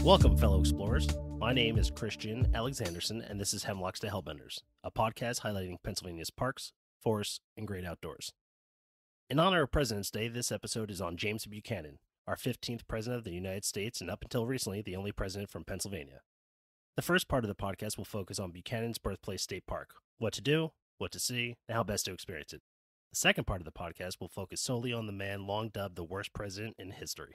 Welcome, fellow explorers. My name is Christian Alexandersen, and this is Hemlocks to Hellbenders, a podcast highlighting Pennsylvania's parks, forests, and great outdoors. In honor of President's Day, this episode is on James Buchanan, our 15th President of the United States, and up until recently, the only president from Pennsylvania. The first part of the podcast will focus on Buchanan's Birthplace State Park, what to do, what to see, and how best to experience it. The second part of the podcast will focus solely on the man long dubbed the worst president in history.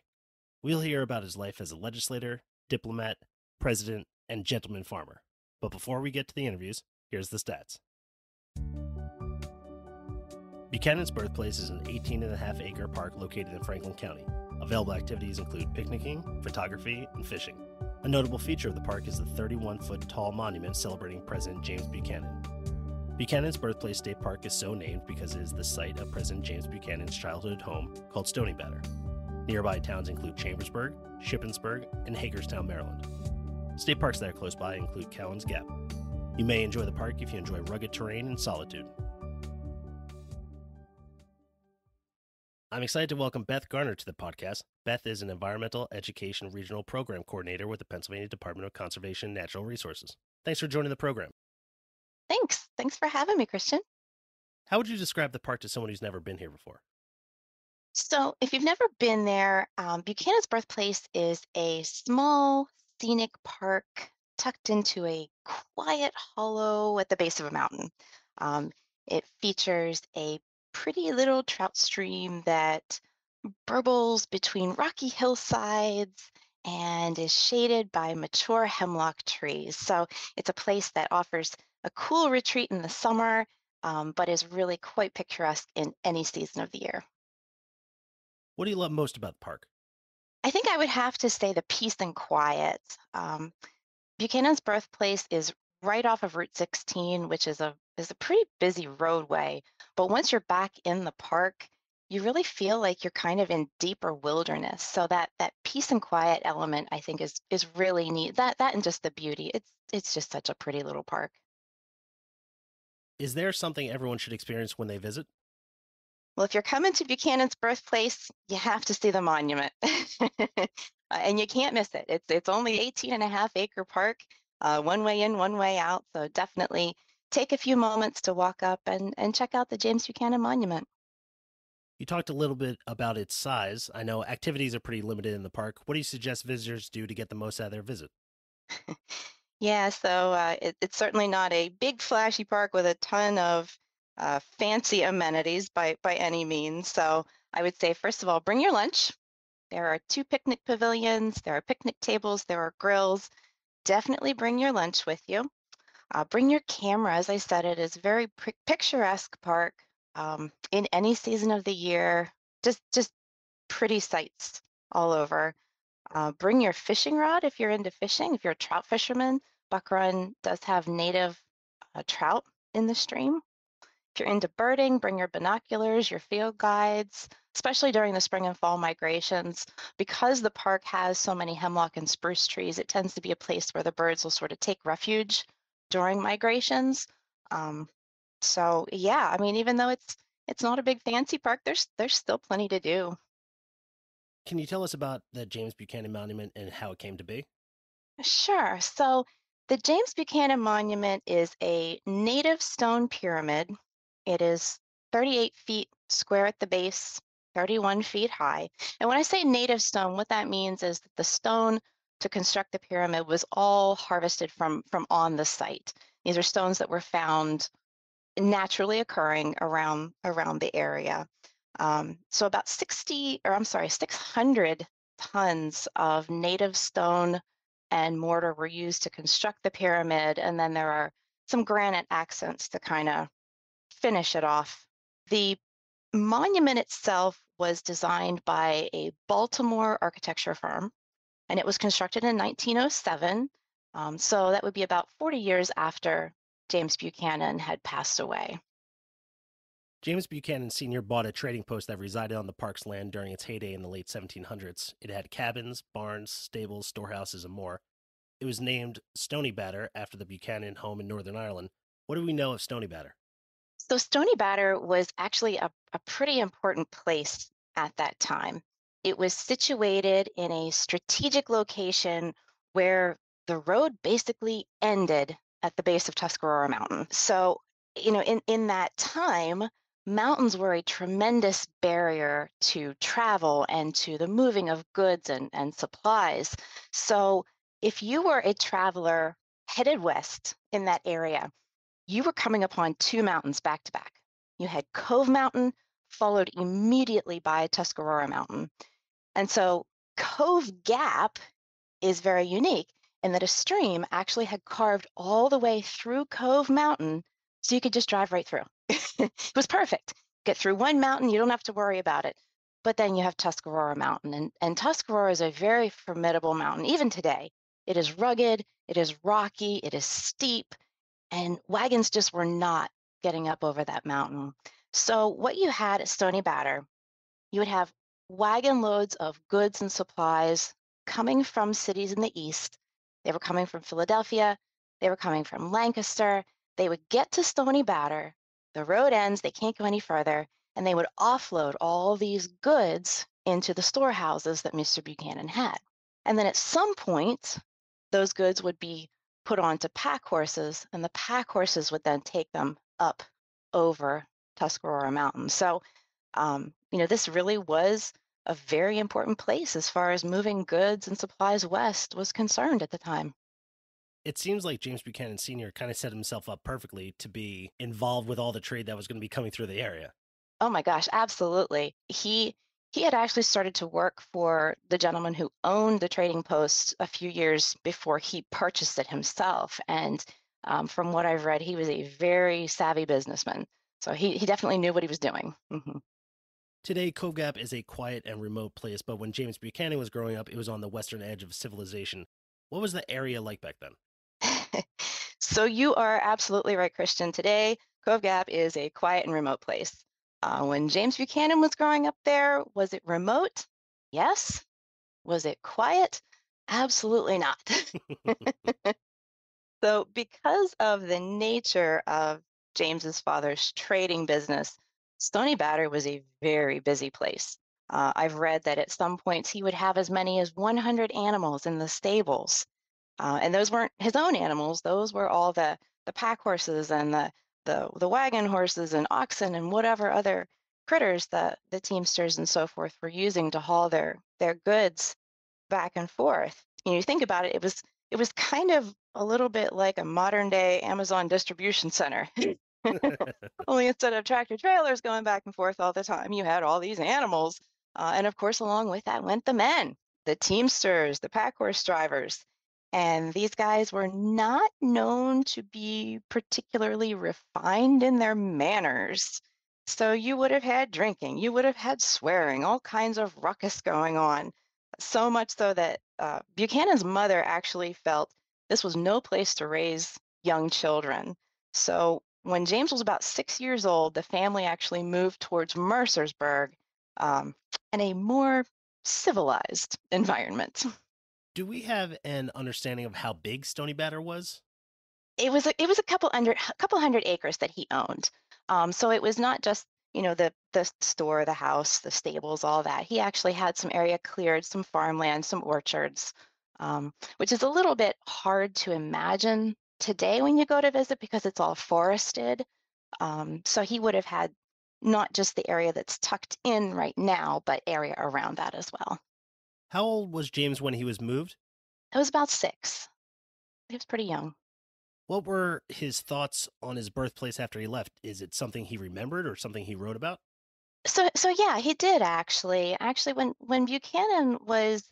We'll hear about his life as a legislator, diplomat, president, and gentleman farmer. But before we get to the interviews, here's the stats. Buchanan's Birthplace is an 18.5-acre park located in Franklin County. Available activities include picnicking, photography, and fishing. A notable feature of the park is the 31-foot tall monument celebrating President James Buchanan. Buchanan's Birthplace State Park is so named because it is the site of President James Buchanan's childhood home called Stony Batter. Nearby towns include Chambersburg, Shippensburg, and Hagerstown, Maryland. State parks that are close by include Cowan's Gap. You may enjoy the park if you enjoy rugged terrain and solitude. I'm excited to welcome Beth Garner to the podcast. Beth is an Environmental Education Regional Program Coordinator with the Pennsylvania Department of Conservation and Natural Resources. Thanks for joining the program. Thanks for having me, Christian. How would you describe the park to someone who's never been here before? So if you've never been there, Buchanan's Birthplace is a small scenic park tucked into a quiet hollow at the base of a mountain. It features a pretty little trout stream that burbles between rocky hillsides and is shaded by mature hemlock trees. So it's a place that offers a cool retreat in the summer, but is really quite picturesque in any season of the year. What do you love most about the park? I think I would have to say the peace and quiet. Buchanan's Birthplace is right off of Route 16, which is a pretty busy roadway. But once you're back in the park, you really feel like you're kind of in deeper wilderness. So that peace and quiet element, I think, is really neat. That and just the beauty. It's just such a pretty little park. Is there something everyone should experience when they visit? Well, if you're coming to Buchanan's Birthplace, you have to see the monument. And you can't miss it. It's only 18.5-acre park, one way in, one way out. So definitely take a few moments to walk up and check out the James Buchanan Monument. You talked a little bit about its size. I know activities are pretty limited in the park. What do you suggest visitors do to get the most out of their visit? Yeah, so it's certainly not a big flashy park with a ton of fancy amenities by any means. So I would say, first of all, bring your lunch. There are 2 picnic pavilions, there are picnic tables, there are grills. Definitely bring your lunch with you. Bring your camera. As I said, it is a very picturesque park in any season of the year. Just pretty sights all over. Bring your fishing rod if you're into fishing. If you're a trout fisherman, Buck Run does have native trout in the stream. If you're into birding, bring your binoculars, your field guides, especially during the spring and fall migrations. Because the park has so many hemlock and spruce trees, it tends to be a place where the birds will sort of take refuge during migrations. So yeah, I mean, even though it's not a big fancy park, there's still plenty to do. Can you tell us about the James Buchanan Monument and how it came to be? Sure. So the James Buchanan Monument is a native stone pyramid. It is 38 feet square at the base, 31 feet high. And when I say native stone, what that means is that the stone to construct the pyramid was all harvested from on the site. These are stones that were found naturally occurring around the area. So about 600 tons of native stone and mortar were used to construct the pyramid. And then there are some granite accents to kind of finish it off. The monument itself was designed by a Baltimore architecture firm, and it was constructed in 1907. So that would be about 40 years after James Buchanan had passed away. James Buchanan Sr. bought a trading post that resided on the park's land during its heyday in the late 1700s. It had cabins, barns, stables, storehouses, and more. It was named Stony Batter after the Buchanan home in Northern Ireland. What do we know of Stony Batter? So Stony Batter was actually a pretty important place at that time. It was situated in a strategic location where the road basically ended at the base of Tuscarora Mountain. So, in that time, mountains were a tremendous barrier to travel and to the moving of goods and supplies. So, if you were a traveler headed west in that area, you were coming upon two mountains back to back. You had Cove Mountain, followed immediately by Tuscarora Mountain. And so Cove Gap is very unique in that a stream actually had carved all the way through Cove Mountain so you could just drive right through. It was perfect. Get through one mountain, you don't have to worry about it. But then you have Tuscarora Mountain, and Tuscarora is a very formidable mountain, even today. It is rugged, it is rocky, it is steep, and wagons just were not getting up over that mountain. So what you had at Stony Batter, you would have wagon loads of goods and supplies coming from cities in the east. They were coming from Philadelphia, they were coming from Lancaster. They would get to Stony Batter, the road ends, they can't go any further, and they would offload all these goods into the storehouses that Mr. Buchanan had. And then at some point, those goods would be put onto pack horses, and the pack horses would then take them up over Tuscarora Mountain. So, this really was a very important place as far as moving goods and supplies west was concerned at the time. It seems like James Buchanan Sr. kind of set himself up perfectly to be involved with all the trade that was going to be coming through the area. Oh my gosh, absolutely. He had actually started to work for the gentleman who owned the trading post a few years before he purchased it himself. And from what I've read, he was a very savvy businessman. So he definitely knew what he was doing. Today, Cove Gap is a quiet and remote place, but when James Buchanan was growing up, it was on the western edge of civilization. What was the area like back then? So you are absolutely right, Christian. Today, Cove Gap is a quiet and remote place. When James Buchanan was growing up there, was it remote? Yes. Was it quiet? Absolutely not. So, because of the nature of James's father's trading business, Stony Batter was a very busy place. I've read that at some points he would have as many as 100 animals in the stables. And those weren't his own animals; those were all the pack horses and the wagon horses and oxen and whatever other critters that the teamsters and so forth were using to haul their goods back and forth. You think about it, it was kind of a little bit like a modern day Amazon distribution center. Only instead of tractor trailers going back and forth all the time, you had all these animals. And of course, along with that went the men, the teamsters, the pack horse drivers. And these guys were not known to be particularly refined in their manners. So you would have had drinking, you would have had swearing, all kinds of ruckus going on. So much so that Buchanan's mother actually felt this was no place to raise young children. So when James was about 6 years old, the family actually moved towards Mercersburg um, in a more civilized environment. Do we have an understanding of how big Stony Batter was? It was a couple hundred acres that he owned. So it was not just the store, the house, the stables, all that. He actually had some area cleared, some farmland, some orchards, which is a little bit hard to imagine today when you go to visit because it's all forested. So he would have had not just the area that's tucked in right now, but area around that as well. How old was James when he was moved? It was about 6. He was pretty young. What were his thoughts on his birthplace after he left? Is it something he remembered or something he wrote about? So yeah, he did actually. Actually, when Buchanan was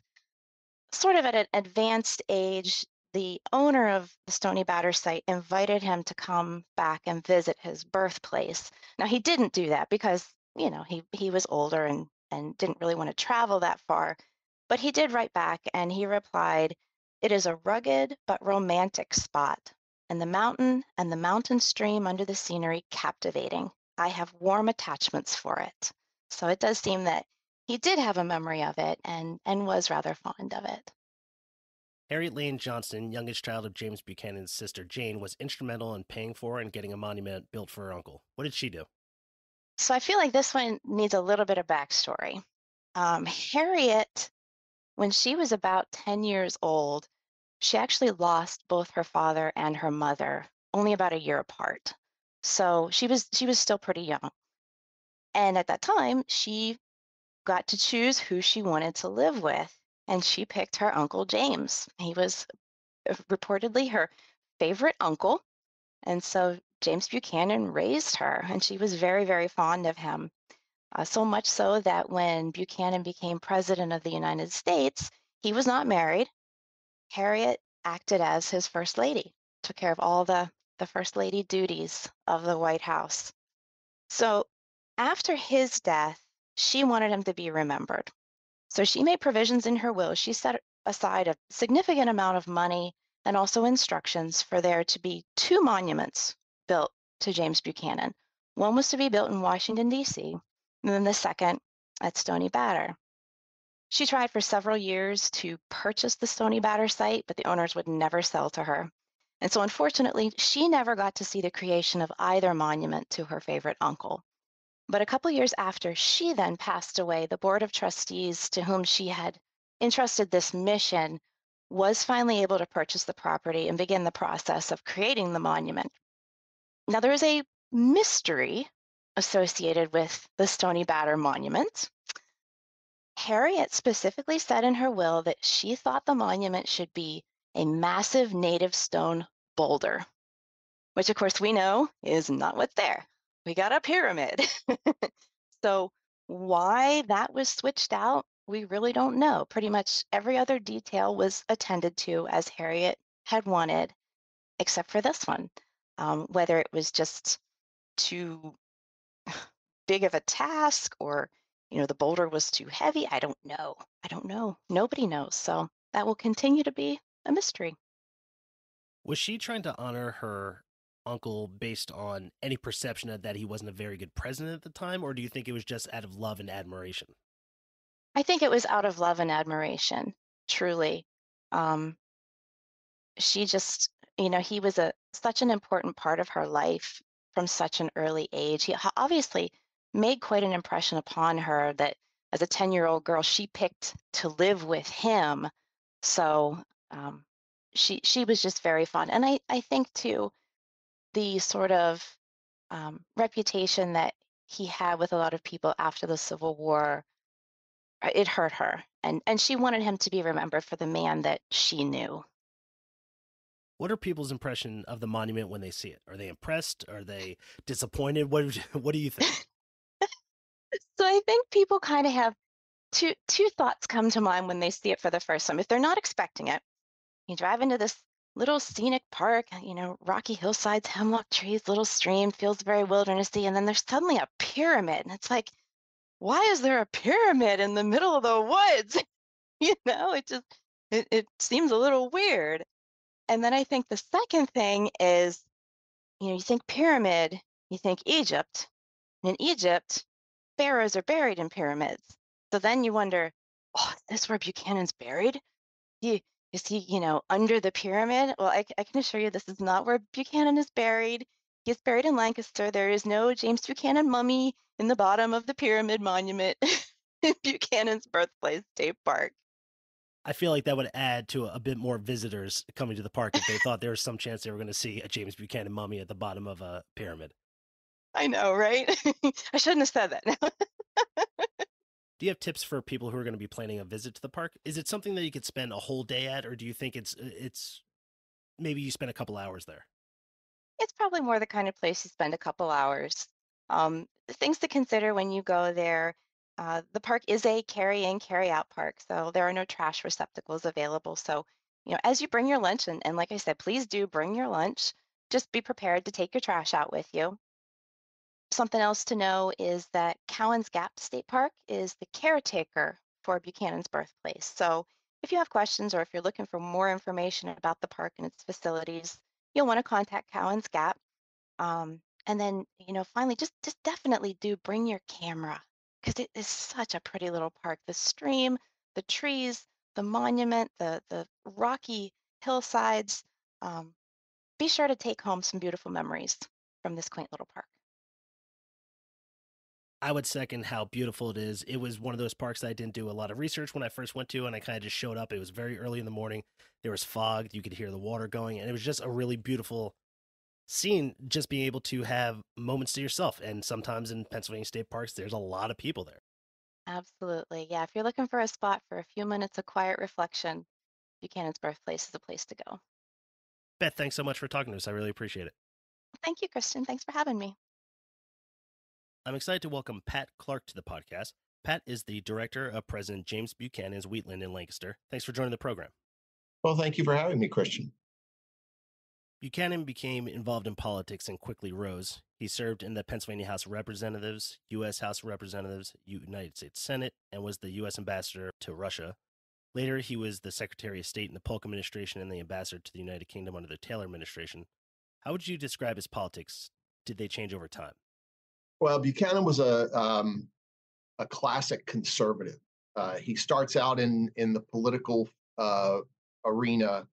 sort of at an advanced age, the owner of the Stony Batter site invited him to come back and visit his birthplace. Now he didn't do that because, he was older and didn't really want to travel that far. But he did write back and he replied, "It is a rugged but romantic spot, and the mountain stream under the scenery captivating. I have warm attachments for it." So it does seem that he did have a memory of it and was rather fond of it. Harriet Lane Johnston, youngest child of James Buchanan's sister Jane, was instrumental in paying for and getting a monument built for her uncle. What did she do? So I feel like this one needs a little bit of backstory. Harriet, when she was about 10 years old, She actually lost both her father and her mother only about a year apart. So she was still pretty young. And at that time, she got to choose who she wanted to live with. And she picked her Uncle James. He was reportedly her favorite uncle. And so James Buchanan raised her, and she was very, very fond of him. So much so that when Buchanan became president of the United States, he was not married. Harriet acted as his first lady, took care of all the first lady duties of the White House. So after his death, she wanted him to be remembered. So she made provisions in her will. She set aside a significant amount of money and also instructions for there to be two monuments built to James Buchanan. One was to be built in Washington, D.C., and then the second at Stony Batter. She tried for several years to purchase the Stony Batter site, but the owners would never sell to her. And so, unfortunately, she never got to see the creation of either monument to her favorite uncle. But a couple years after she then passed away, the board of trustees to whom she had entrusted this mission was finally able to purchase the property and begin the process of creating the monument. Now, there is a mystery associated with the Stony Batter monument. Harriet specifically said in her will that she thought the monument should be a massive native stone boulder, which of course we know is not what's there. We got a pyramid. So why that was switched out, we really don't know. Pretty much every other detail was attended to as Harriet had wanted, except for this one. Whether it was just too big of a task or, the boulder was too heavy, I don't know. I don't know. Nobody knows. So that will continue to be a mystery. Was she trying to honor her uncle based on any perception that he wasn't a very good president at the time, or do you think it was just out of love and admiration? I think it was out of love and admiration, truly. Um, she just, he was such an important part of her life from such an early age. He obviously made quite an impression upon her that as a 10-year-old girl, she picked to live with him. So she was just very fun. And I think too, the sort of reputation that he had with a lot of people after the Civil War, it hurt her. And she wanted him to be remembered for the man that she knew. What are people's impression of the monument when they see it? Are they impressed? Are they disappointed? What do you think? So I think people kind of have two thoughts come to mind when they see it for the first time. If they're not expecting it, you drive into this little scenic park, rocky hillsides, hemlock trees, little stream, feels very wildernessy, and then there's suddenly a pyramid, and it's like, why is there a pyramid in the middle of the woods? It just it seems a little weird. And then I think the second thing is, you think pyramid, you think Egypt, and in Egypt, pharaohs are buried in pyramids. So then you wonder, oh, is this where Buchanan's buried? He, is he, under the pyramid? Well, I can assure you this is not where Buchanan is buried. He is buried in Lancaster. There is no James Buchanan mummy in the bottom of the pyramid monument in Buchanan's Birthplace State Park. I feel like that would add to a bit more visitors coming to the park if they thought there was some chance they were going to see a James Buchanan mummy at the bottom of a pyramid. I know, right? I shouldn't have said that. Do you have tips for people who are going to be planning a visit to the park? Is it something that you could spend a whole day at, or do you think it's maybe you spend a couple hours there? It's probably more the kind of place you spend a couple hours. Things to consider when you go there. The park is a carry in, carry out park, so there are no trash receptacles available. So, as you bring your lunch, and like I said, please do bring your lunch. Just be prepared to take your trash out with you. Something else to know is that Cowan's Gap State Park is the caretaker for Buchanan's birthplace. So if you have questions or if you're looking for more information about the park and its facilities, you'll want to contact Cowan's Gap. And then, finally, just definitely do bring your camera because it is such a pretty little park. The stream, the trees, the monument, the rocky hillsides. Um, be sure to take home some beautiful memories from this quaint little park. I would second how beautiful it is. It was one of those parks that I didn't do a lot of research when I first went to, and I kind of just showed up. It was very early in the morning. There was fog. You could hear the water going, and it was just a really beautiful scene, just being able to have moments to yourself. And sometimes in Pennsylvania state parks, there's a lot of people there. Absolutely. Yeah, if you're looking for a spot for a few minutes of quiet reflection, Buchanan's Birthplace is the place to go. Beth, thanks so much for talking to us. I really appreciate it. Thank you, Kristen. Thanks for having me. I'm excited to welcome Pat Clarke to the podcast. Pat is the director of President James Buchanan's Wheatland in Lancaster. Thanks for joining the program. Well, thank you for having me, Christian. Buchanan became involved in politics and quickly rose. He served in the Pennsylvania House of Representatives, U.S. House of Representatives, United States Senate, and was the U.S. ambassador to Russia. Later, he was the Secretary of State in the Polk administration and the ambassador to the United Kingdom under the Taylor administration. How would you describe his politics? Did they change over time? Well, Buchanan was a classic conservative. He starts out in the political arena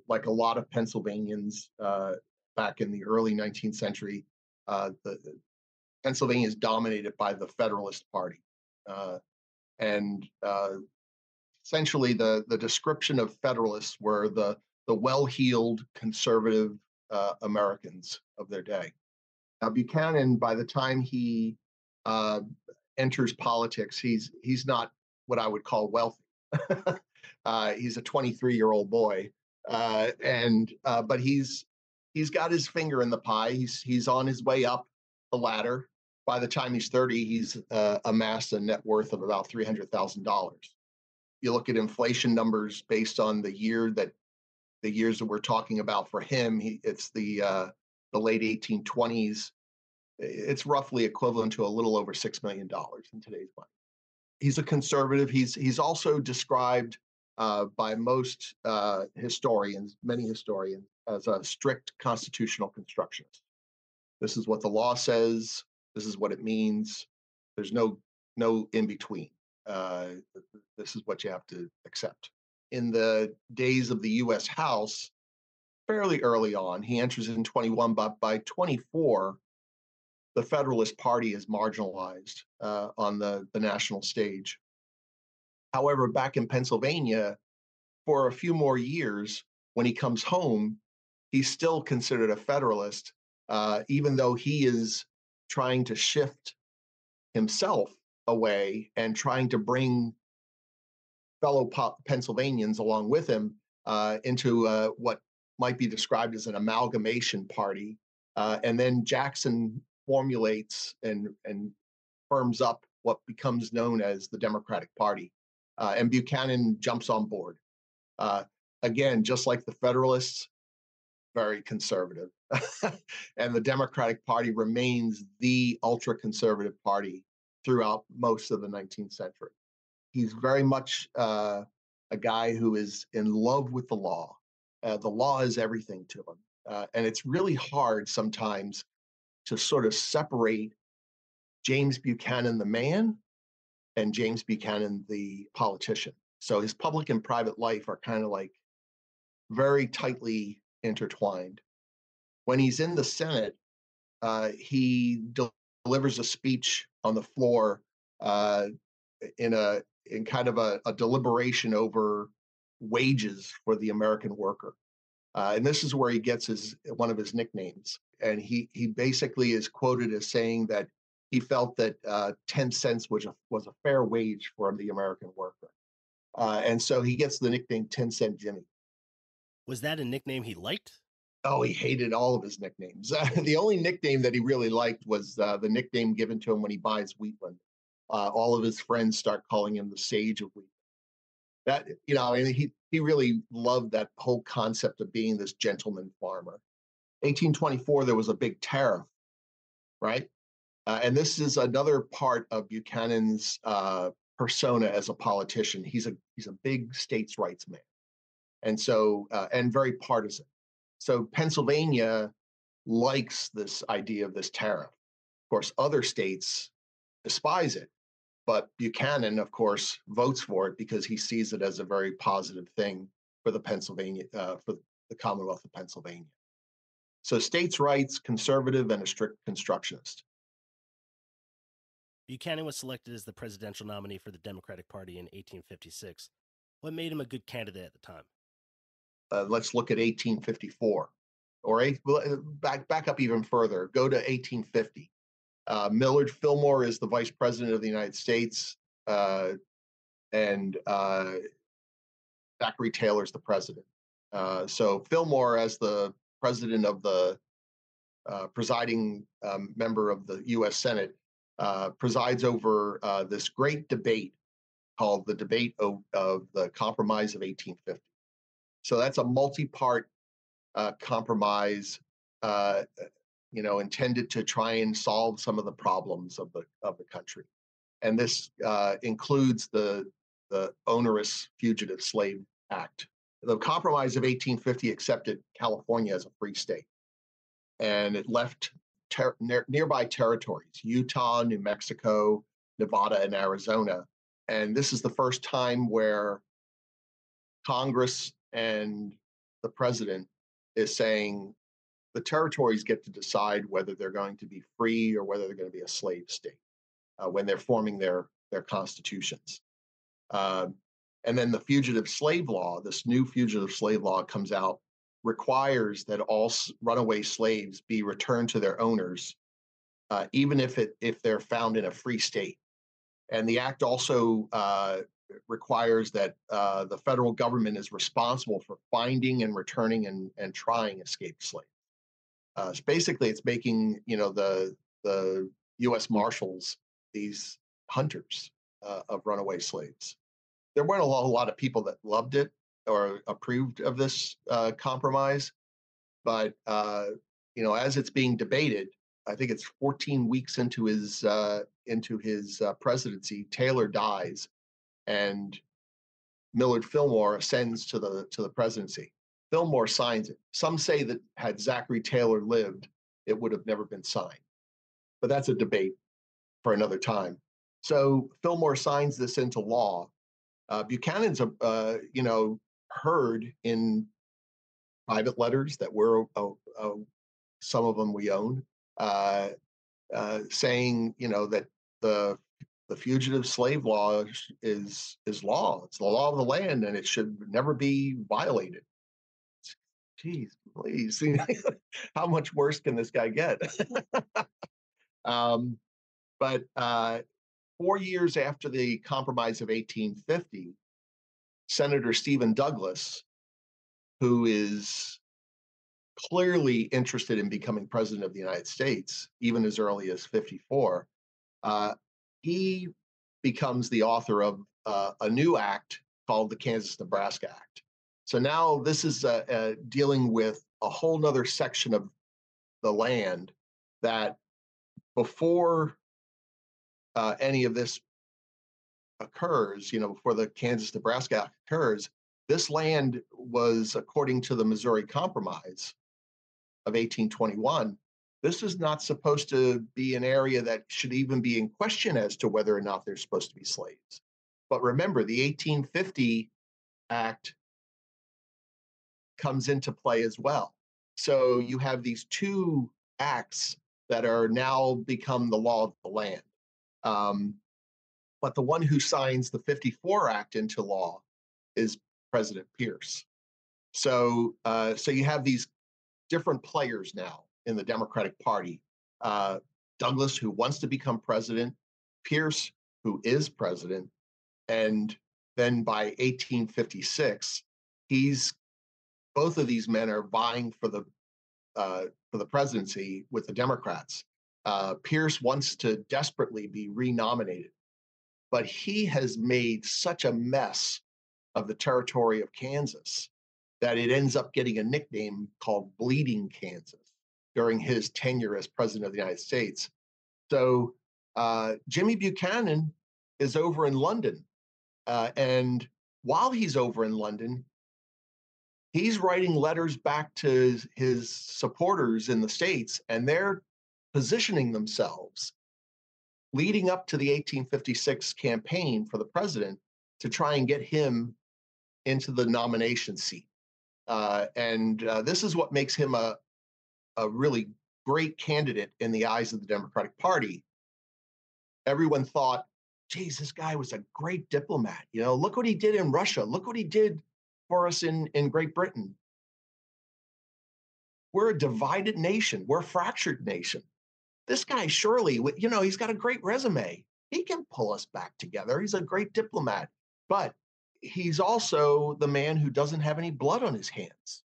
like a lot of Pennsylvanians back in the early 19th century. Pennsylvania is dominated by the Federalist Party, and essentially the description of Federalists were the well-heeled conservative Americans of their day. Now, Buchanan, by the time he enters politics, he's not what I would call wealthy. He's a 23-year-old boy, but he's got his finger in the pie. He's on his way up the ladder. By the time he's 30, he's amassed a net worth of about $300,000. You look at inflation numbers based on the years that we're talking about for him. It's the late 1820s. It's roughly equivalent to a little over $6 million in today's money. He's a conservative. He's also described by most historians, many historians, as a strict constitutional constructionist. This is what the law says. This is what it means. There's no in between. This is what you have to accept. In the days of the U.S. House, fairly early on, he enters in 21, but by 24, the Federalist Party is marginalized on the national stage. However, back in Pennsylvania, for a few more years, when he comes home, he's still considered a Federalist, even though he is trying to shift himself away and trying to bring fellow Pennsylvanians along with him into what might be described as an amalgamation party. And then Jackson formulates and firms up what becomes known as the Democratic Party. And Buchanan jumps on board. Again, just like the Federalists, very conservative. And the Democratic Party remains the ultra-conservative party throughout most of the 19th century. He's very much a guy who is in love with the law. The law is everything to him. And it's really hard sometimes to sort of separate James Buchanan, the man, and James Buchanan, the politician. So his public and private life are kind of like very tightly intertwined. When he's in the Senate, he delivers a speech on the floor in kind of a deliberation over wages for the American worker. And this is where he gets one of his nicknames. And he basically is quoted as saying that he felt that 10 cents was a fair wage for the American worker. And so he gets the nickname 10 Cent Jimmy. Was that a nickname he liked? Oh, he hated all of his nicknames. The only nickname that he really liked was the nickname given to him when he buys Wheatland. All of his friends start calling him the Sage of Wheatland. That, he really loved that whole concept of being this gentleman farmer. 1824, there was a big tariff, right? And this is another part of Buchanan's persona as a politician. He's a big states' rights man, and so and very partisan. So Pennsylvania likes this idea of this tariff. Of course, other states despise it, but Buchanan, of course, votes for it because he sees it as a very positive thing for the Commonwealth of Pennsylvania. So states' rights, conservative, and a strict constructionist. Buchanan was selected as the presidential nominee for the Democratic Party in 1856. What made him a good candidate at the time? Let's look at 1854, or back up even further. Go to 1850. Millard Fillmore is the vice president of the United States, and Zachary Taylor's the president. So Fillmore, as the president of the presiding member of the U.S. Senate, presides over this great debate called the debate of the Compromise of 1850. So that's a multi-part compromise, intended to try and solve some of the problems of the country, and this includes the onerous Fugitive Slave Act. The Compromise of 1850 accepted California as a free state, and it left nearby territories: Utah, New Mexico, Nevada, and Arizona. And this is the first time where Congress and the president is saying the territories get to decide whether they're going to be free or whether they're going to be a slave state when they're forming their constitutions. And then the fugitive slave law, this new fugitive slave law comes out, requires that all runaway slaves be returned to their owners, even if they're found in a free state. And the act also requires that the federal government is responsible for finding and returning and trying escaped slaves. So basically, it's making the U.S. Marshals these hunters of runaway slaves. There weren't a lot of people that loved it or approved of this compromise, but as it's being debated, I think it's 14 weeks into his presidency, Taylor dies, and Millard Fillmore ascends to the presidency. Fillmore signs it. Some say that had Zachary Taylor lived, it would have never been signed, but that's a debate for another time. So Fillmore signs this into law. Buchanan's, heard in private letters that some of them we own, saying, that the fugitive slave law is law. It's the law of the land, and it should never be violated. Geez, please, how much worse can this guy get? But 4 years after the Compromise of 1850, Senator Stephen Douglas, who is clearly interested in becoming president of the United States, even as early as 54, he becomes the author of a new act called the Kansas-Nebraska Act. So now this is dealing with a whole nother section of the land that before any of this occurs, before the Kansas-Nebraska Act occurs, this land was, according to the Missouri Compromise of 1821, this is not supposed to be an area that should even be in question as to whether or not they're supposed to be slaves. But remember, the 1850 Act comes into play as well. So you have these two acts that are now become the law of the land. But the one who signs the 54 Act into law is President Pierce. So you have these different players now in the Democratic Party. Douglas, who wants to become president, Pierce, who is president, and then by 1856, both of these men are vying for the presidency with the Democrats. Pierce wants to desperately be renominated, but he has made such a mess of the territory of Kansas that it ends up getting a nickname called Bleeding Kansas during his tenure as president of the United States. So Jimmy Buchanan is over in London. And while he's over in London, he's writing letters back to his supporters in the States, and they're positioning themselves leading up to the 1856 campaign for the president to try and get him into the nomination seat. And this is what makes him a really great candidate in the eyes of the Democratic Party. Everyone thought, geez, this guy was a great diplomat. Look what he did in Russia. Look what he did for us in Great Britain. We're a divided nation. We're a fractured nation. This guy, surely, he's got a great resume. He can pull us back together. He's a great diplomat, but he's also the man who doesn't have any blood on his hands.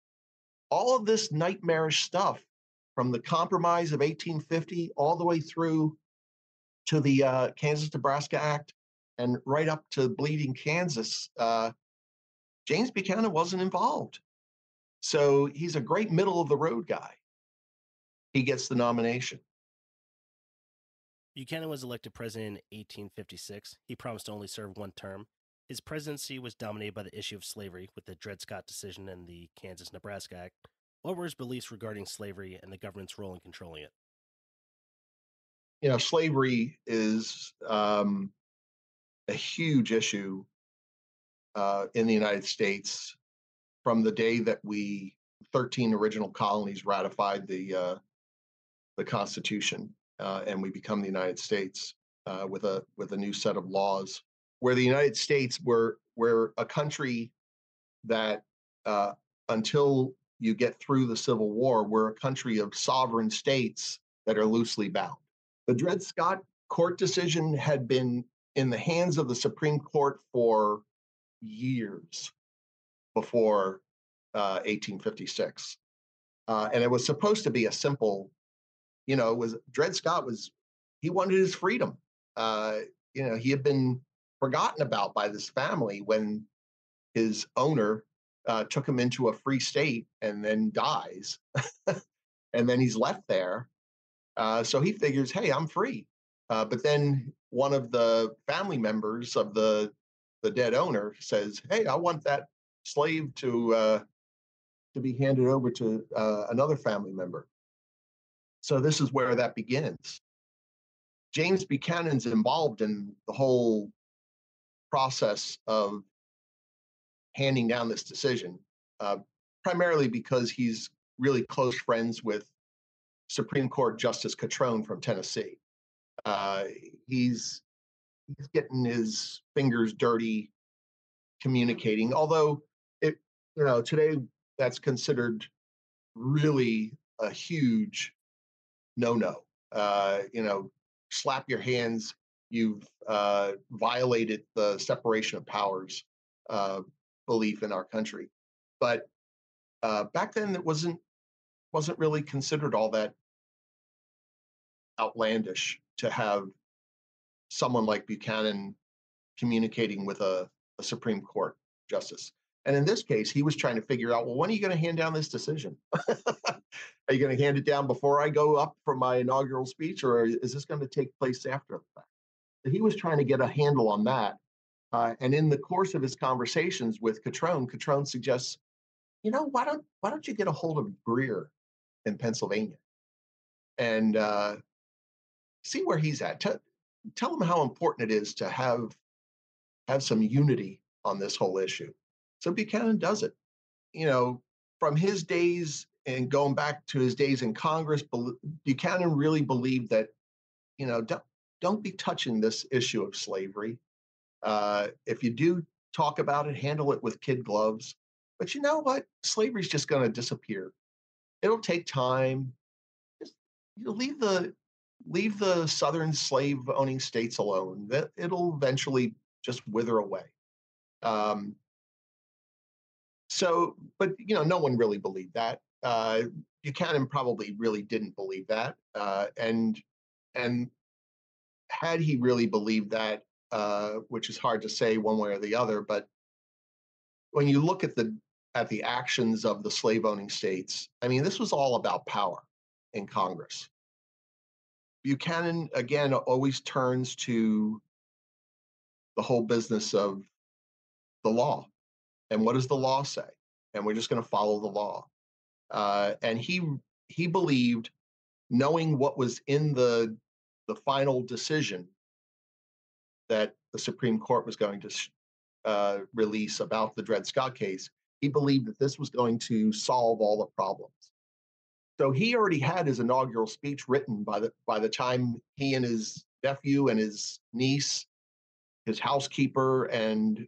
All of this nightmarish stuff from the Compromise of 1850 all the way through to the Kansas-Nebraska Act and right up to Bleeding Kansas, James Buchanan wasn't involved. So he's a great middle-of-the-road guy. He gets the nomination. Buchanan was elected president in 1856. He promised to only serve one term. His presidency was dominated by the issue of slavery with the Dred Scott decision and the Kansas-Nebraska Act. What were his beliefs regarding slavery and the government's role in controlling it? Slavery is a huge issue in the United States from the day that 13 original colonies ratified the Constitution and we become the United States with a new set of laws. Where the United States were a country that until you get through the Civil War, we're a country of sovereign states that are loosely bound. The Dred Scott court decision had been in the hands of the Supreme Court for years before 1856. And it was supposed to be a simple, Dred Scott he wanted his freedom. He had been forgotten about by this family when his owner took him into a free state and then dies. And then he's left there. So he figures, hey, I'm free. But then one of the family members of the dead owner says, hey, I want that slave to be handed over to another family member. So this is where that begins. James Buchanan's involved in the whole process of handing down this decision, primarily because he's really close friends with Supreme Court Justice Catrone from Tennessee. He's getting his fingers dirty communicating, although today that's considered really a huge no-no. Slap your hands. You've violated the separation of powers belief in our country. But back then, it wasn't really considered all that outlandish to have someone like Buchanan communicating with a Supreme Court justice. And in this case, he was trying to figure out, well, when are you going to hand down this decision? Are you going to hand it down before I go up for my inaugural speech, or is this going to take place after the fact? So he was trying to get a handle on that. And in the course of his conversations with Catrone suggests, why don't you get a hold of Greer in Pennsylvania and see where he's at? Tell him how important it is to have some unity on this whole issue. So Buchanan does it. From his days and going back to his days in Congress, Buchanan really believed that, don't be touching this issue of slavery. If you do talk about it, handle it with kid gloves. But you know what? Slavery's just going to disappear. It'll take time. Just leave the southern slave-owning states alone. It'll eventually just wither away. But no one really believed that. Buchanan probably really didn't believe that. And had he really believed that, which is hard to say one way or the other, but when you look at the actions of the slave-owning states, I mean, this was all about power in Congress. Buchanan, again, always turns to the whole business of the law. And what does the law say? And we're just going to follow the law. And he believed, knowing what was in the final decision that the Supreme Court was going to release about the Dred Scott case, he believed that this was going to solve all the problems. So he already had his inaugural speech written by the time he and his nephew and his niece, his housekeeper, and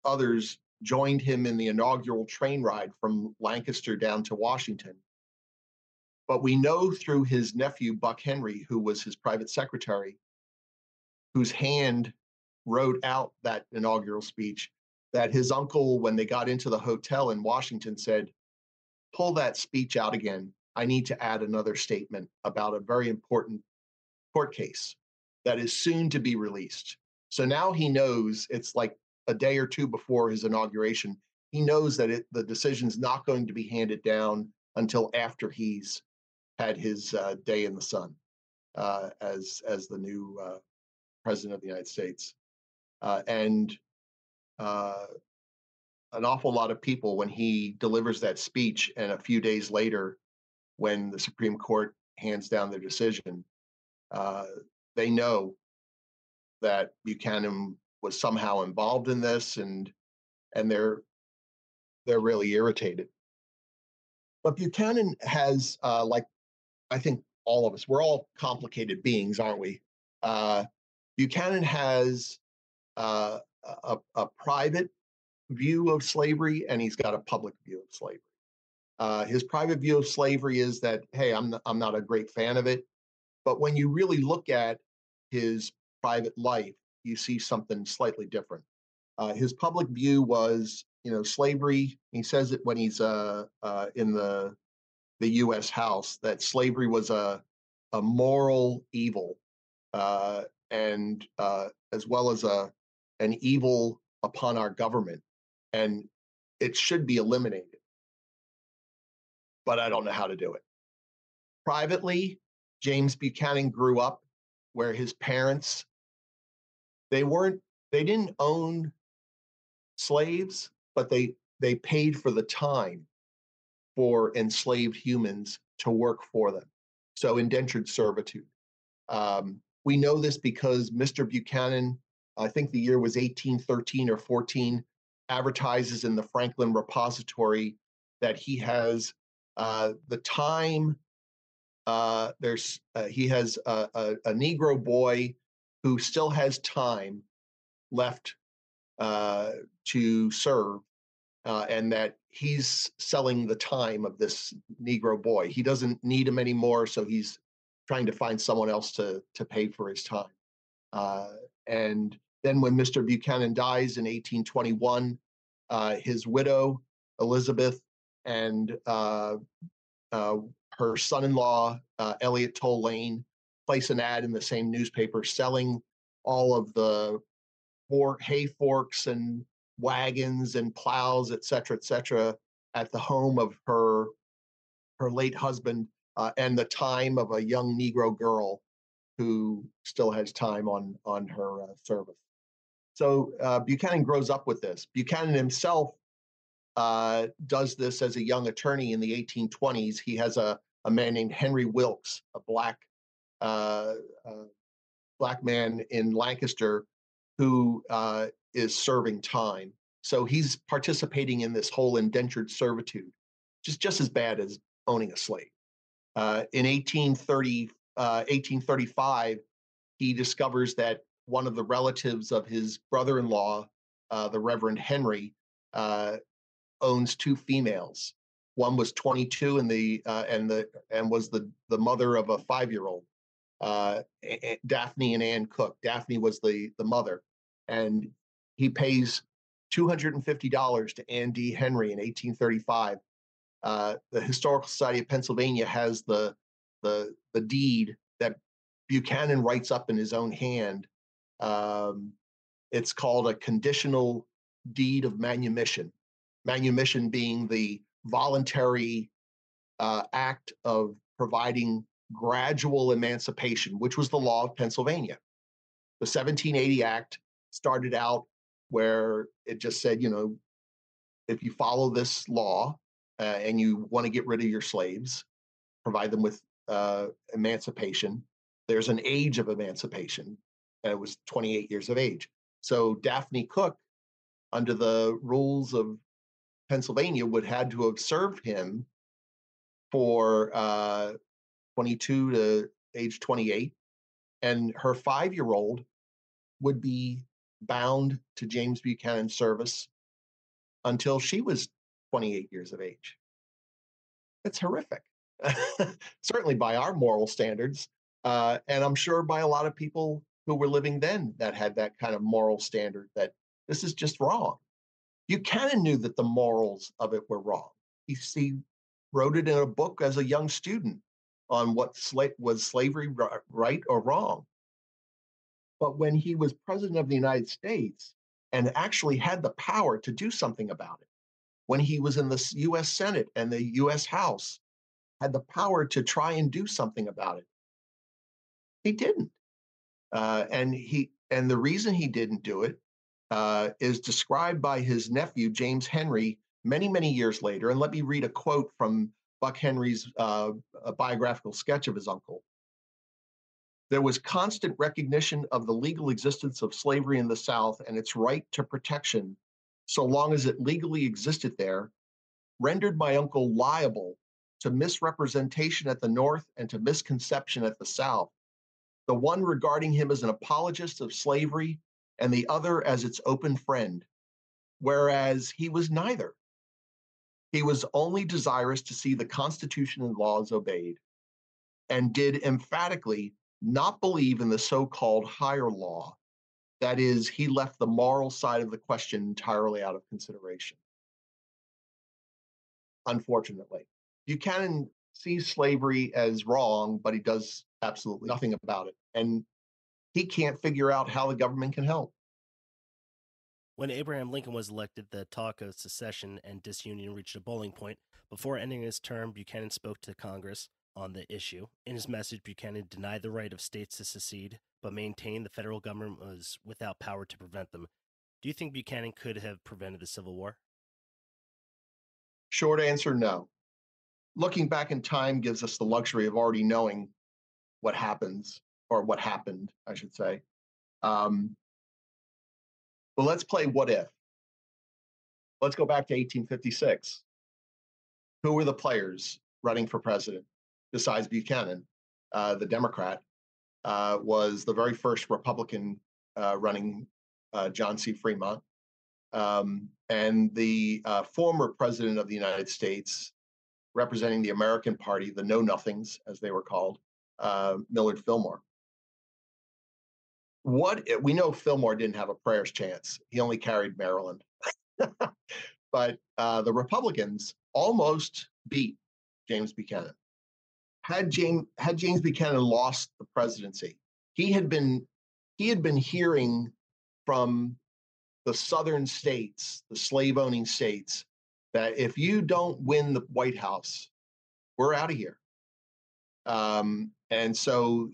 others joined him in the inaugural train ride from Lancaster down to Washington. But we know through his nephew, Buck Henry, who was his private secretary, whose hand wrote out that inaugural speech, that his uncle, when they got into the hotel in Washington, said, pull that speech out again. I need to add another statement about a very important court case that is soon to be released. So now he knows, it's like a day or two before his inauguration, he knows that the decision's not going to be handed down until after he's had his day in the sun as the new president of the United States. And an awful lot of people, when he delivers that speech and a few days later, when the Supreme Court hands down their decision, they know that Buchanan was somehow involved in this, and they're really irritated. But Buchanan has, like I think all of us, we're all complicated beings, aren't we? Buchanan has a private view of slavery, and he's got a public view of slavery. His private view of slavery is that, hey, I'm not a great fan of it. But when you really look at his private life, you see something slightly different. His public view was, slavery. He says it when he's in the U.S. House, that slavery was a moral evil, and as well as an evil upon our government, and it should be eliminated. But I don't know how to do it. Privately, James Buchanan grew up where his parents, they didn't own slaves, but they paid for the time for enslaved humans to work for them. So indentured servitude. We know this because Mr. Buchanan, I think the year was 1813 or 14, advertises in the Franklin Repository that he has the time. He has a Negro boy who still has time left to serve, and that he's selling the time of this Negro boy. He doesn't need him anymore, so he's trying to find someone else to pay for his time. And then when Mr. Buchanan dies in 1821, his widow, Elizabeth, and her son-in-law, Elliot Toll Lane, place an ad in the same newspaper selling all of the hay forks and wagons and plows, et cetera, at the home of her late husband, and the time of a young Negro girl who still has time on her service. So Buchanan grows up with this. Buchanan himself does this as a young attorney in the 1820s. He has a man named Henry Wilkes, a black man in Lancaster, who is serving time. So he's participating in this whole indentured servitude, just as bad as owning a slave. In 1835, he discovers that one of the relatives of his brother-in-law, the Reverend Henry, owns two females. One was 22 and was the mother of a 5-year-old, Daphne and Ann Cook. Daphne was the mother, and he pays $250 to Ann D. Henry in 1835. The Historical Society of Pennsylvania has the deed that Buchanan writes up in his own hand. It's called a conditional deed of manumission. Manumission being the voluntary act of providing gradual emancipation, which was the law of Pennsylvania. The 1780 Act started out where it just said, if you follow this law and you want to get rid of your slaves, provide them with emancipation, there's an age of emancipation, and it was 28 years of age. So Daphne Cook, under the rules of Pennsylvania, would had to have served him for 22 to age 28, and her 5-year-old would be bound to James Buchanan's service until she was 28 years of age. It's horrific, certainly by our moral standards, and I'm sure by a lot of people who were living then that had that kind of moral standard that this is just wrong. Buchanan knew that the morals of it were wrong. He wrote it in a book as a young student on what was slavery right or wrong. But when he was president of the United States and actually had the power to do something about it, when he was in the U.S. Senate and the U.S. House, had the power to try and do something about it, he didn't. And the reason he didn't do it is described by his nephew, James Henry, many, many years later. And let me read a quote from Buck Henry's biographical sketch of his uncle. There was constant recognition of the legal existence of slavery in the South and its right to protection, so long as it legally existed there, rendered my uncle liable to misrepresentation at the North and to misconception at the South, the one regarding him as an apologist of slavery and the other as its open friend, whereas he was neither. He was only desirous to see the Constitution and laws obeyed, and did emphatically not believe in the so-called higher law. That is, he left the moral side of the question entirely out of consideration. Unfortunately, Buchanan sees slavery as wrong, but he does absolutely nothing about it. And he can't figure out how the government can help. When Abraham Lincoln was elected, the talk of secession and disunion reached a boiling point. Before ending his term, Buchanan spoke to Congress on the issue. In his message, Buchanan denied the right of states to secede, but maintained the federal government was without power to prevent them. Do you think Buchanan could have prevented the Civil War? Short answer, no. Looking back in time gives us the luxury of already knowing what happens, or what happened, I should say. But let's play what if. Let's go back to 1856. Who were the players running for president besides Buchanan? The Democrat was the very first Republican running, John C. Fremont. And the former president of the United States, representing the American Party, the Know-Nothings, as they were called, Millard Fillmore. We know Fillmore didn't have a prayer's chance. He only carried Maryland. But the Republicans almost beat James Buchanan. Had James Buchanan lost the presidency, he had been hearing from the southern states, the slave-owning states, that if you don't win the White House, we're out of here. And so,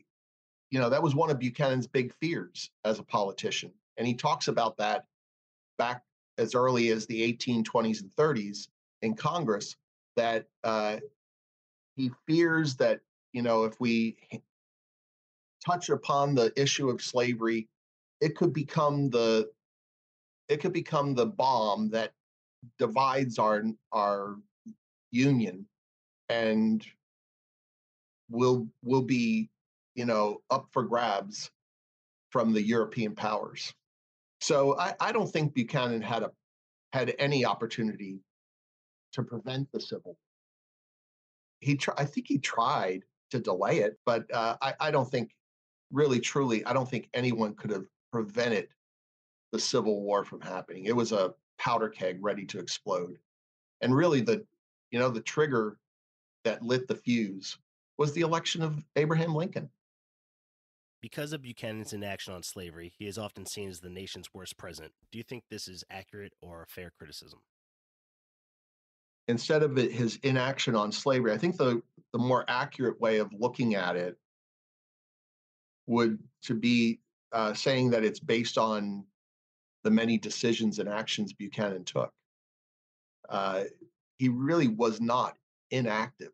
that was one of Buchanan's big fears as a politician. And he talks about that back as early as the 1820s and 30s in Congress, that he fears that, if we touch upon the issue of slavery, it could become the bomb that divides our union, and will be up for grabs from the European powers. So I don't think Buchanan had any opportunity to prevent the Civil War. I think he tried to delay it, but I don't think, really truly, I don't think anyone could have prevented the Civil War from happening. It was a powder keg ready to explode. And really the trigger that lit the fuse was the election of Abraham Lincoln. Because of Buchanan's inaction on slavery, he is often seen as the nation's worst president. Do you think this is accurate or a fair criticism? Instead of his inaction on slavery, I think the more accurate way of looking at it would to be saying that it's based on the many decisions and actions Buchanan took. He really was not inactive.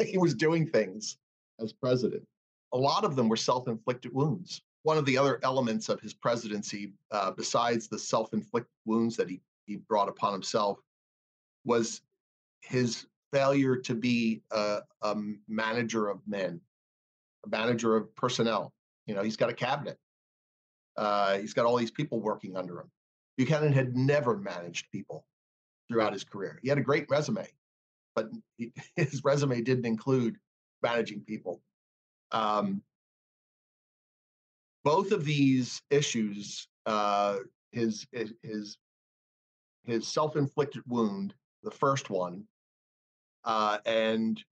He was doing things as president. A lot of them were self-inflicted wounds. One of the other elements of his presidency, besides the self-inflicted wounds that he brought upon himself, was his failure to be a manager of men, a manager of personnel. He's got a cabinet. He's got all these people working under him. Buchanan had never managed people throughout his career. He had a great resume, but his resume didn't include managing people. Both of these issues, his self-inflicted wound, the first one, and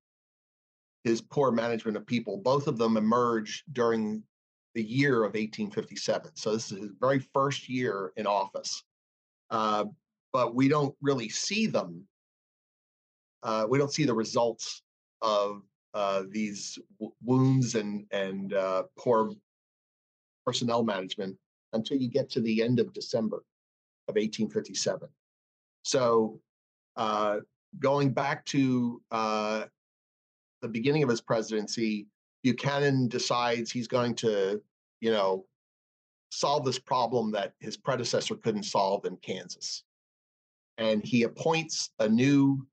his poor management of people, both of them emerged during the year of 1857. So this is his very first year in office. But we don't really see them. We don't see the results of these wounds and poor personnel management until you get to the end of December of 1857. So going back to the beginning of his presidency, Buchanan decides he's going to, solve this problem that his predecessor couldn't solve in Kansas. And he appoints a new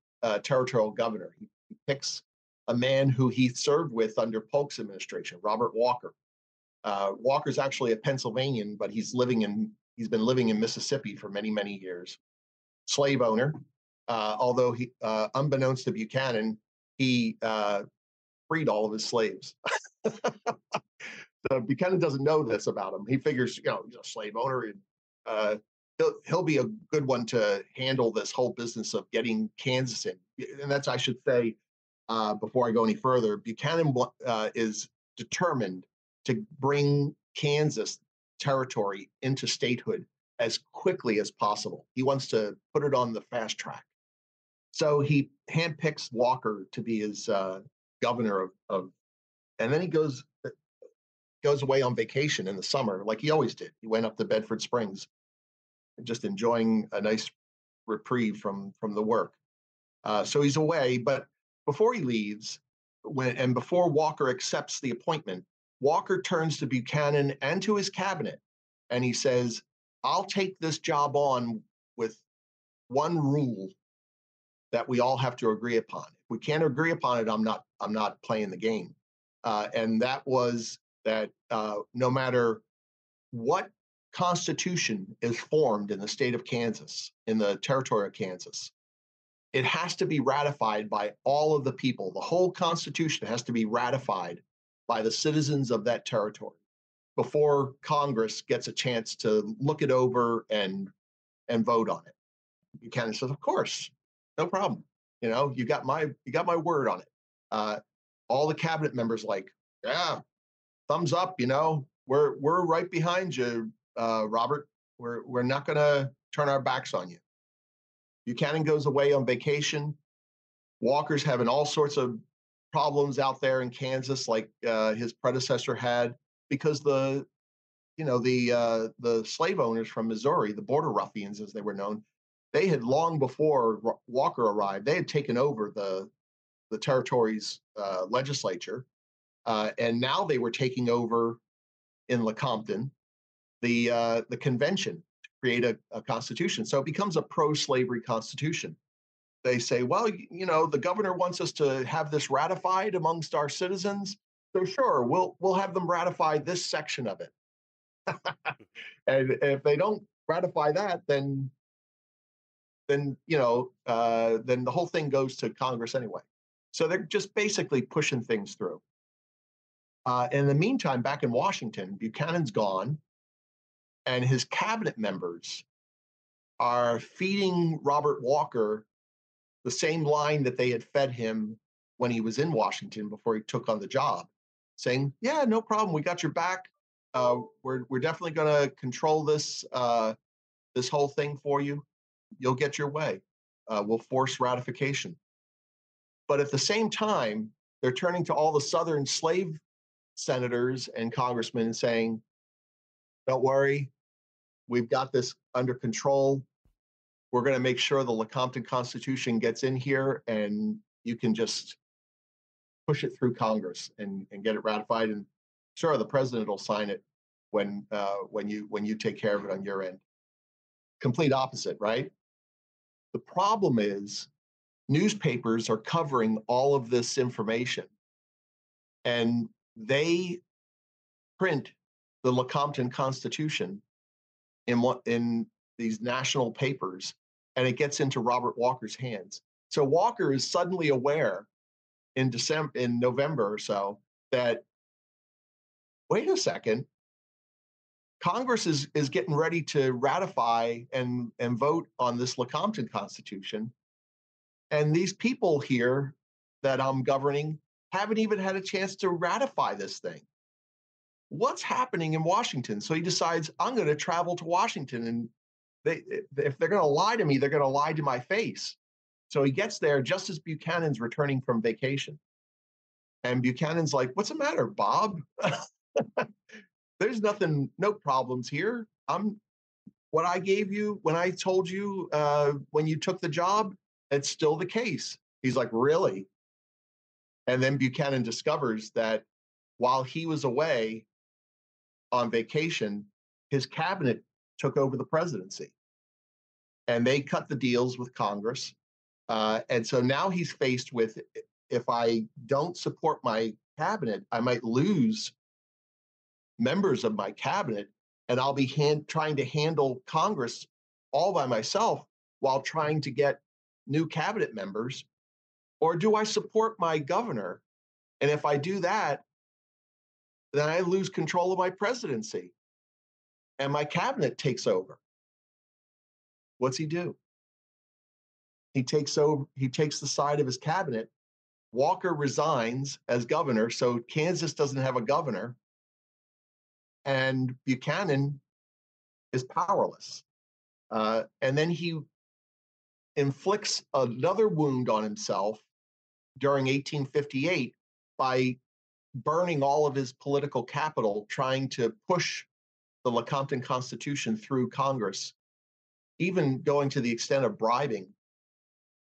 territorial governor. He picks a man who he served with under Polk's administration, Robert Walker. Walker's actually a Pennsylvanian, but he's been living in Mississippi for many, many years. Slave owner, although he, unbeknownst to Buchanan, he freed all of his slaves. So Buchanan doesn't know this about him. He figures, he's a slave owner, and he'll be a good one to handle this whole business of getting Kansas in. And that's, I should say, before I go any further, Buchanan is determined to bring Kansas territory into statehood as quickly as possible. He wants to put it on the fast track. So he handpicks Walker to be his governor of, and then he goes away on vacation in the summer, like he always did. He went up to Bedford Springs, just enjoying a nice reprieve from the work. So he's away, but before he leaves, before Walker accepts the appointment, Walker turns to Buchanan and to his cabinet, and he says, "I'll take this job on with one rule that we all have to agree upon. If we can't agree upon it, I'm not playing the game." And that was that no matter what constitution is formed in the state of Kansas, in the territory of Kansas, it has to be ratified by all of the people. The whole constitution has to be ratified by the citizens of that territory before Congress gets a chance to look it over and vote on it. Buchanan says, "Of course, no problem. You got my word on it." All the cabinet members like, "Yeah, thumbs up. We're right behind you, Robert. We're not going to turn our backs on you." Buchanan goes away on vacation. Walker's having all sorts of problems out there in Kansas, like his predecessor had, because the slave owners from Missouri, the border ruffians as they were known, they had long before Walker arrived, they had taken over the territory's legislature, and now they were taking over in Lecompton the convention to create a constitution. So it becomes a pro-slavery constitution. They say, "Well, the governor wants us to have this ratified amongst our citizens, so sure, we'll have them ratify this section of it." And if they don't ratify that, then the whole thing goes to Congress anyway. So they're just basically pushing things through. In the meantime, back in Washington, Buchanan's gone, and his cabinet members are feeding Robert Walker the same line that they had fed him when he was in Washington before he took on the job, saying, "Yeah, no problem. We got your back. We're definitely going to control this whole thing for you. You'll get your way. We'll force ratification." But at the same time, they're turning to all the Southern slave senators and congressmen and saying, "Don't worry, we've got this under control. We're going to make sure the Lecompton Constitution gets in here, and you can just push it through Congress and get it ratified. And sure, the president will sign it when you take care of it on your end." Complete opposite, right? The problem is newspapers are covering all of this information, and they print the Lecompton Constitution in these national papers, and it gets into Robert Walker's hands. So Walker is suddenly aware in November or so, that wait a second, Congress is getting ready to ratify and vote on this Lecompton Constitution, and these people here that I'm governing haven't even had a chance to ratify this thing. What's happening in Washington? So he decides, I'm going to travel to Washington, and if they're going to lie to me, they're going to lie to my face. So he gets there just as Buchanan's returning from vacation. And Buchanan's like, what's the matter, Bob? There's nothing, no problems here. What I gave you when I told you when you took the job, it's still the case. He's like, really? And then Buchanan discovers that while he was away on vacation, his cabinet took over the presidency. And they cut the deals with Congress. And so now he's faced with, if I don't support my cabinet, I might lose members of my cabinet, and I'll be trying to handle Congress all by myself while trying to get new cabinet members. Or do I support my governor? And if I do that, then I lose control of my presidency and my cabinet takes over. What's he do? He takes the side of his cabinet. Walker resigns as governor, so Kansas doesn't have a governor, and Buchanan is powerless. And then he inflicts another wound on himself during 1858 by burning all of his political capital trying to push the Lecompton Constitution through Congress, even going to the extent of bribing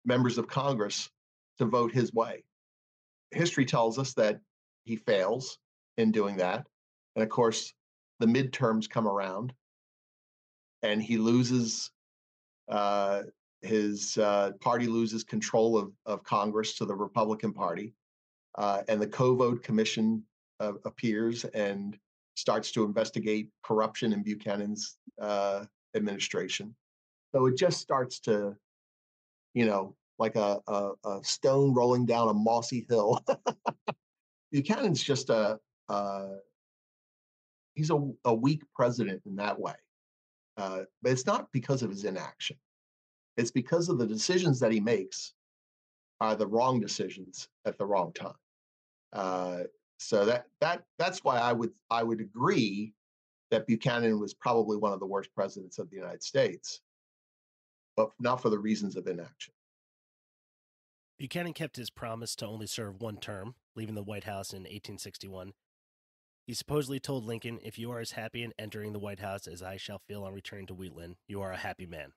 members of Congress to vote his way. History tells us that he fails in doing that. And of course, the midterms come around and he loses, his party loses control of Congress to the Republican Party. And the Co-Vote Commission appears and starts to investigate corruption in Buchanan's administration. So it just starts to, like a stone rolling down a mossy hill. Buchanan's just he's a weak president in that way. But it's not because of his inaction. It's because of the decisions that he makes are the wrong decisions at the wrong time. So that's why I would agree that Buchanan was probably one of the worst presidents of the United States, but not for the reasons of inaction. Buchanan kept his promise to only serve one term, leaving the White House in 1861. He supposedly told Lincoln, "If you are as happy in entering the White House as I shall feel on returning to Wheatland, you are a happy man."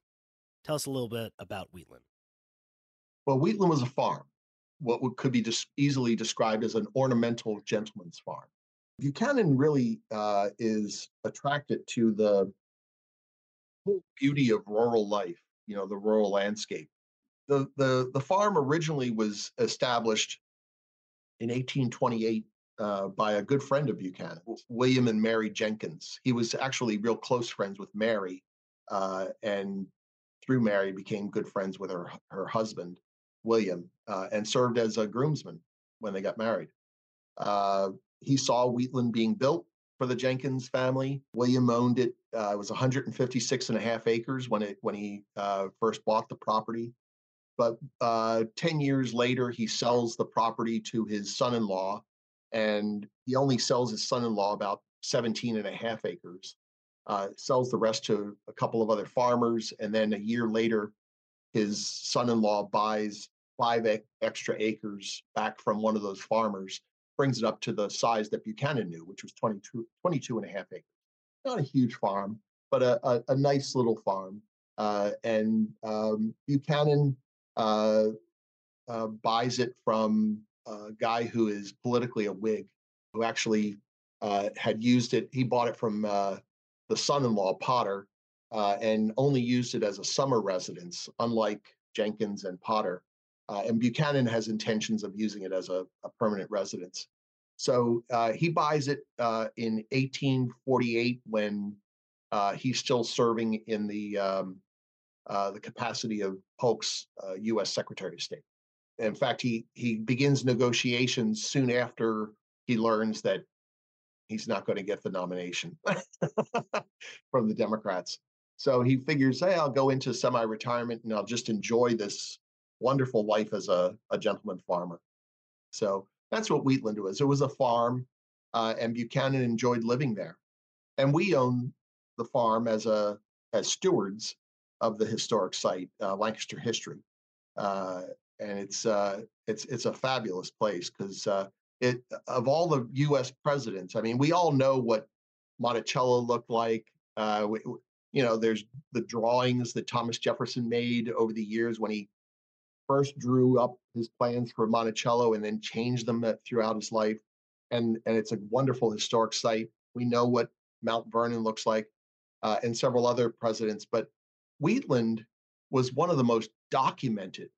Tell us a little bit about Wheatland. Well, Wheatland was a farm, what could be easily described as an ornamental gentleman's farm. Buchanan really is attracted to the whole beauty of rural life, the rural landscape. The farm originally was established in 1828 by a good friend of Buchanan, William and Mary Jenkins. He was actually real close friends with Mary, and through Mary became good friends with her husband, William, and served as a groomsman when they got married. He saw Wheatland being built for the Jenkins family. William owned it. It was 156 and a half acres when he first bought the property. But 10 years later, he sells the property to his son-in-law, and he only sells his son-in-law about 17 and a half acres. Sells the rest to a couple of other farmers, and then a year later, his son-in-law buys 5 extra acres back from one of those farmers, brings it up to the size that Buchanan knew, which was 22 and a half acres. Not a huge farm, but a nice little farm. And Buchanan buys it from a guy who is politically a Whig, who actually had used it. He bought it from the son-in-law, Potter, and only used it as a summer residence, unlike Jenkins and Potter. And Buchanan has intentions of using it as a permanent residence. So he buys it in 1848 when he's still serving in the capacity of Polk's U.S. Secretary of State. In fact, he begins negotiations soon after he learns that he's not going to get the nomination from the Democrats. So he figures, hey, I'll go into semi-retirement and I'll just enjoy this wonderful life as a gentleman farmer. So that's what Wheatland was. It was a farm, and Buchanan enjoyed living there. And we own the farm as stewards of the historic site, Lancaster History. And it's a fabulous place because of all the U.S. presidents, I mean, we all know what Monticello looked like. There's the drawings that Thomas Jefferson made over the years when he first drew up his plans for Monticello and then changed them throughout his life. And it's a wonderful historic site. We know what Mount Vernon looks like, and several other presidents. But Wheatland was one of the most documented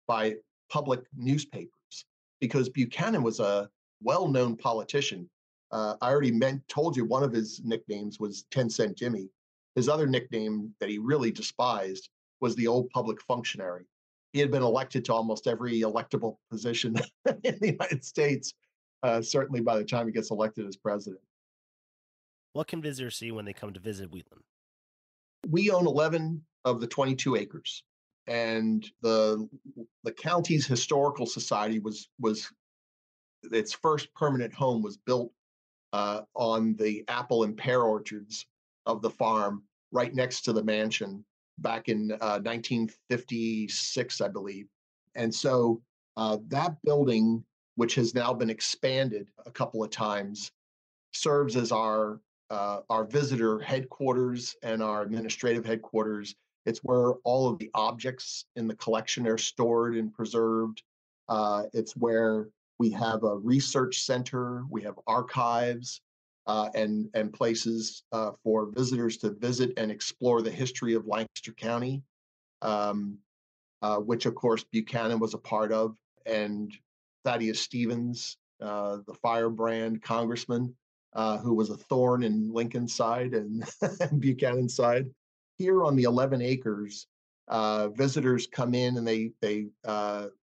by public newspapers because Buchanan was a well-known politician. I already told you one of his nicknames was 10-Cent Jimmy. His other nickname that he really despised was the old public functionary. He had been elected to almost every electable position in the United States, certainly by the time he gets elected as president. What can visitors see when they come to visit Wheatland? We own 11 of the 22 acres. And the county's historical society was its first permanent home was built on the apple and pear orchards of the farm right next to the mansion back in 1956, I believe. And so that building, which has now been expanded a couple of times, serves as our visitor headquarters and our administrative headquarters. It's where all of the objects in the collection are stored and preserved. It's where we have a research center, we have archives, and places for visitors to visit and explore the history of Lancaster County, which of course Buchanan was a part of, and Thaddeus Stevens, the firebrand congressman, who was a thorn in Lincoln's side and Buchanan's side. Here on the 11 acres, visitors come in and they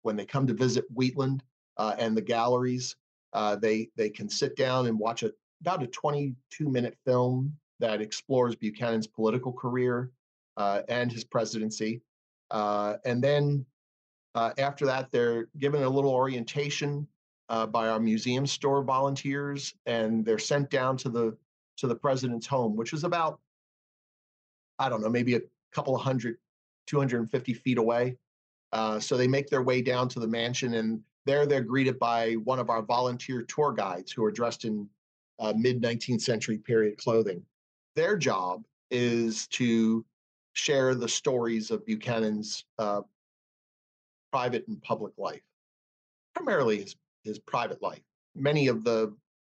when they come to visit Wheatland and the galleries, they can sit down and watch about a 22-minute film that explores Buchanan's political career and his presidency. And then after that, they're given a little orientation by our museum store volunteers, and they're sent down to the president's home, which is about, I don't know, maybe a couple of 250 feet away. So they make their way down to the mansion, and there they're greeted by one of our volunteer tour guides who are dressed in mid-19th century period clothing. Their job is to share the stories of Buchanan's private and public life, primarily his private life.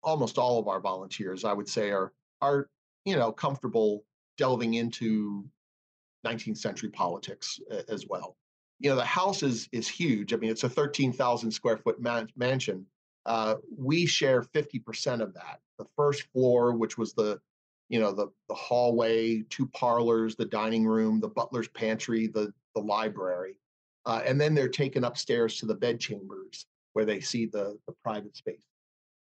Almost all of our volunteers, I would say, are comfortable delving into 19th century politics as well. The house is huge. I mean, it's a 13,000 square foot mansion. We share 50% of that. The first floor, which was the hallway, 2 parlors, the dining room, the butler's pantry, the library, and then they're taken upstairs to the bedchambers where they see the private space.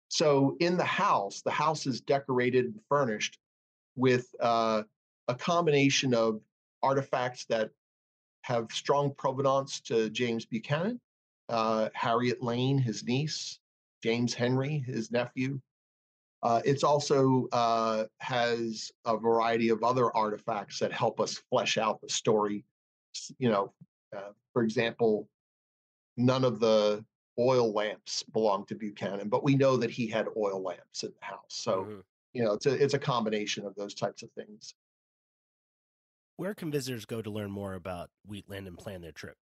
So in the house is decorated and furnished with a combination of artifacts that have strong provenance to James Buchanan, Harriet Lane, his niece, James Henry, his nephew. It's also has a variety of other artifacts that help us flesh out the story. For example, none of the oil lamps belong to Buchanan, but we know that he had oil lamps in the house. So, it's a combination of those types of things. Where can visitors go to learn more about Wheatland and plan their trip?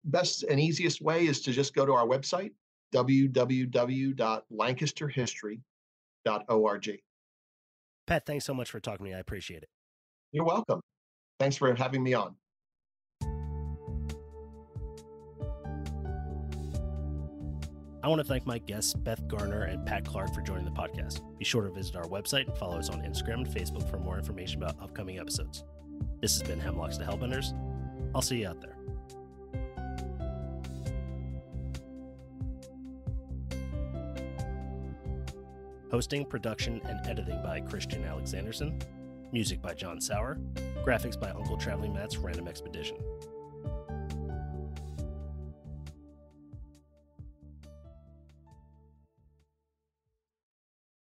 Best and easiest way is to just go to our website, www.lancasterhistory.org. Pat, thanks so much for talking to me. I appreciate it. You're welcome. Thanks for having me on. I want to thank my guests, Beth, Garner, and Pat Clarke, for joining the podcast. Be sure to visit our website and follow us on Instagram and Facebook for more information about upcoming episodes. This has been Hemlocks to Hellbenders. I'll see you out there. Hosting, production, and editing by Christian Alexandersen. Music by John Sauer. Graphics by Uncle Traveling Matt's Random Expedition.